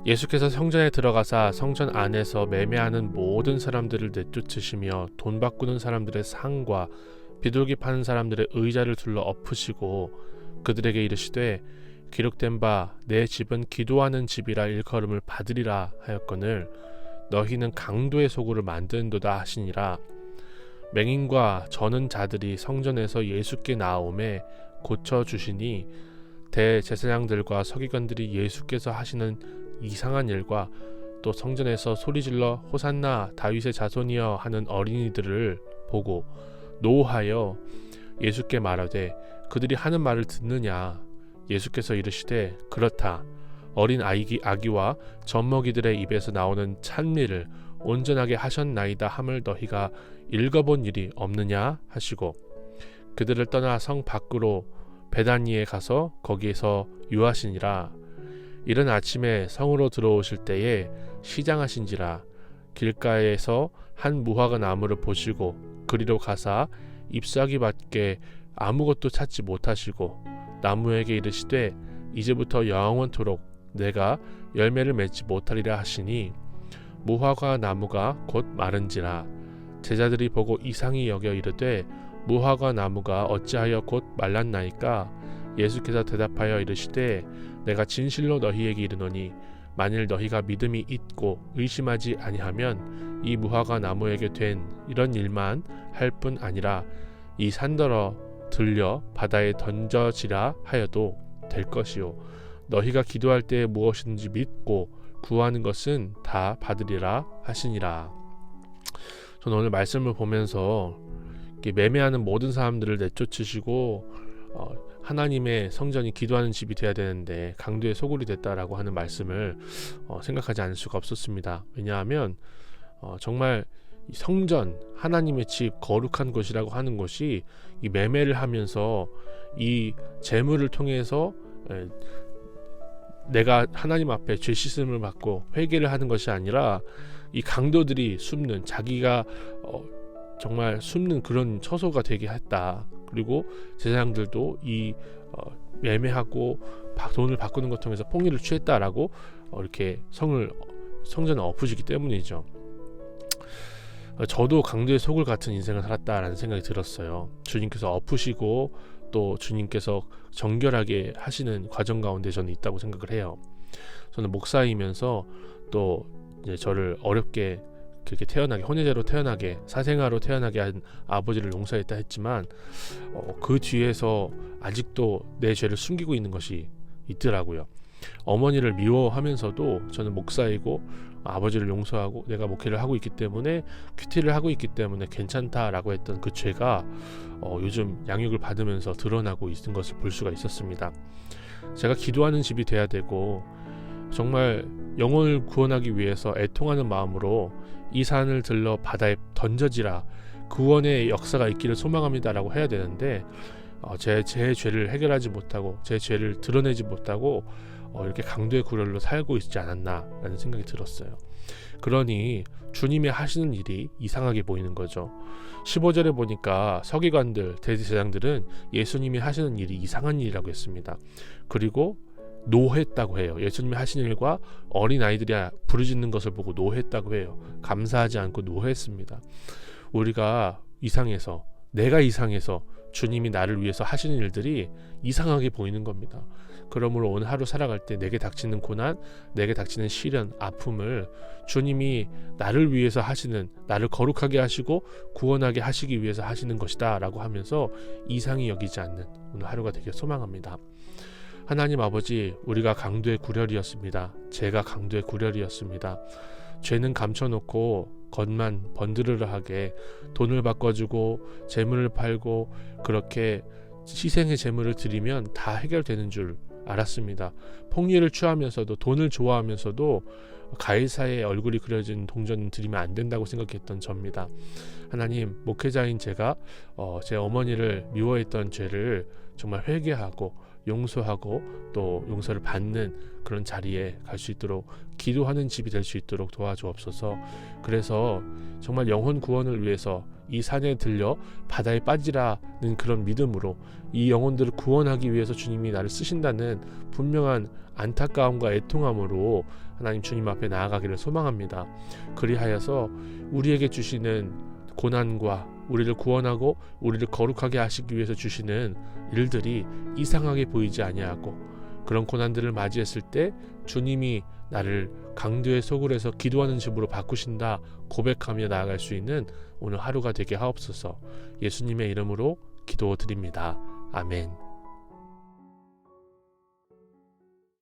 예수께서 성전에 들어가사 성전 안에서 매매하는 모든 사람들을 내쫓으시며 돈 바꾸는 사람들의 상과 비둘기 파는 사람들의 의자를 둘러 엎으시고 그들에게 이르시되 기록된 바 내 집은 기도하는 집이라 일컬음을 받으리라 하였거늘 너희는 강도의 소굴을 만드는도다 하시니라. 맹인과 저는 자들이 성전에서 예수께 나오매 고쳐주시니 대제사장들과 서기관들이 예수께서 하시는 이상한 일과 또 성전에서 소리질러 호산나 다윗의 자손이여 하는 어린이들을 보고 노하여 예수께 말하되 그들이 하는 말을 듣느냐. 예수께서 이르시되 그렇다. 어린 아기와 젖먹이들의 입에서 나오는 찬미를 온전하게 하셨나이다 함을 너희가 읽어본 일이 없느냐 하시고 그들을 떠나 성 밖으로 베다니에 가서 거기에서 유하시니라. 이른 아침에 성으로 들어오실 때에 시장하신지라. 길가에서 한 무화과 나무를 보시고 그리로 가사 잎사귀 밖에 아무것도 찾지 못하시고 나무에게 이르시되 이제부터 영원토록 내가 열매를 맺지 못하리라 하시니 무화과 나무가 곧 마른지라. 제자들이 보고 이상히 여겨 이르되 무화과 나무가 어찌하여 곧 말랐나이까. 예수께서 대답하여 이르시되 내가 진실로 너희에게 이르노니 만일 너희가 믿음이 있고 의심하지 아니하면 이 무화과 나무에게 된 이런 일만 할 뿐 아니라 이 산더러 들려 바다에 던져지라 하여도 될 것이요 너희가 기도할 때에 무엇이든지 믿고 구하는 것은 다 받으리라 하시니라. 저는 오늘 말씀을 보면서 매매하는 모든 사람들을 내쫓으시고 하나님의 성전이 기도하는 집이 되어야 되는데 강도의 소굴이 됐다라고 하는 말씀을 생각하지 않을 수가 없었습니다. 왜냐하면 정말 이 성전, 하나님의 집, 거룩한 곳이라고 하는 것이 이 매매를 하면서 이 재물을 통해서 내가 하나님 앞에 죄 씻음을 받고 회개를 하는 것이 아니라 이 강도들이 숨는 자기가 정말 숨는 그런 처소가 되게 했다. 그리고 제사장들도 이 매매하고 돈을 바꾸는 것 통해서 폭리를 취했다라고 이렇게 성전을 엎으시기 때문이죠. 저도 강도의 소굴 같은 인생을 살았다라는 생각이 들었어요. 주님께서 엎으시고 또 주님께서 정결하게 하시는 과정 가운데 저는 있다고 생각을 해요. 저는 목사이면서 또 이제 저를 어렵게 그렇게 태어나게 혼외자로 태어나게 사생아로 태어나게 한 아버지를 용서했다 했지만 그 뒤에서 아직도 내 죄를 숨기고 있는 것이 있더라고요. 어머니를 미워하면서도 저는 목사이고 아버지를 용서하고 내가 목회를 하고 있기 때문에 큐티를 하고 있기 때문에 괜찮다라고 했던 그 죄가 요즘 양육을 받으면서 드러나고 있는 것을 볼 수가 있었습니다. 제가 기도하는 집이 돼야 되고 정말 영혼을 구원하기 위해서 애통하는 마음으로 이 산을 들러 바다에 던져지라 구원의 역사가 있기를 소망합니다라고 해야 되는데 제 죄를 해결하지 못하고 제 죄를 드러내지 못하고 이렇게 강도의 구렬로 살고 있지 않았나라는 생각이 들었어요. 그러니 주님이 하시는 일이 이상하게 보이는 거죠. 15절에 보니까 서기관들, 대제사장들은 예수님이 하시는 일이 이상한 일이라고 했습니다. 그리고 노했다고 해요. 예수님이 하신 일과 어린아이들이 부르짖는 것을 보고 노했다고 해요. 감사하지 않고 노했습니다. 우리가 이상해서 내가 이상해서 주님이 나를 위해서 하시는 일들이 이상하게 보이는 겁니다. 그러므로 오늘 하루 살아갈 때 내게 닥치는 고난, 내게 닥치는 시련, 아픔을 주님이 나를 위해서 하시는, 나를 거룩하게 하시고 구원하게 하시기 위해서 하시는 것이다 라고 하면서 이상히 여기지 않는 오늘 하루가 되길 소망합니다. 하나님 아버지, 우리가 강도의 구렬이었습니다. 제가 강도의 구렬이었습니다. 죄는 감춰놓고 겉만 번드르르하게 돈을 바꿔주고 재물을 팔고 그렇게 희생의 재물을 드리면 다 해결되는 줄 알았습니다. 폭리를 취하면서도 돈을 좋아하면서도 가해사의 얼굴이 그려진 동전을 드리면 안 된다고 생각했던 저입니다. 하나님, 목회자인 제가 제 어머니를 미워했던 죄를 정말 회개하고 용서하고 또 용서를 받는 그런 자리에 갈 수 있도록 기도하는 집이 될 수 있도록 도와주옵소서. 그래서 정말 영혼 구원을 위해서 이 산에 들려 바다에 빠지라는 그런 믿음으로 이 영혼들을 구원하기 위해서 주님이 나를 쓰신다는 분명한 안타까움과 애통함으로 하나님 주님 앞에 나아가기를 소망합니다. 그리하여서 우리에게 주시는 고난과 우리를 구원하고 우리를 거룩하게 하시기 위해서 주시는 일들이 이상하게 보이지 아니하고 그런 고난들을 맞이했을 때 주님이 나를 강도의 소굴에서 기도하는 집으로 바꾸신다 고백하며 나아갈 수 있는 오늘 하루가 되게 하옵소서. 예수님의 이름으로 기도드립니다. 아멘.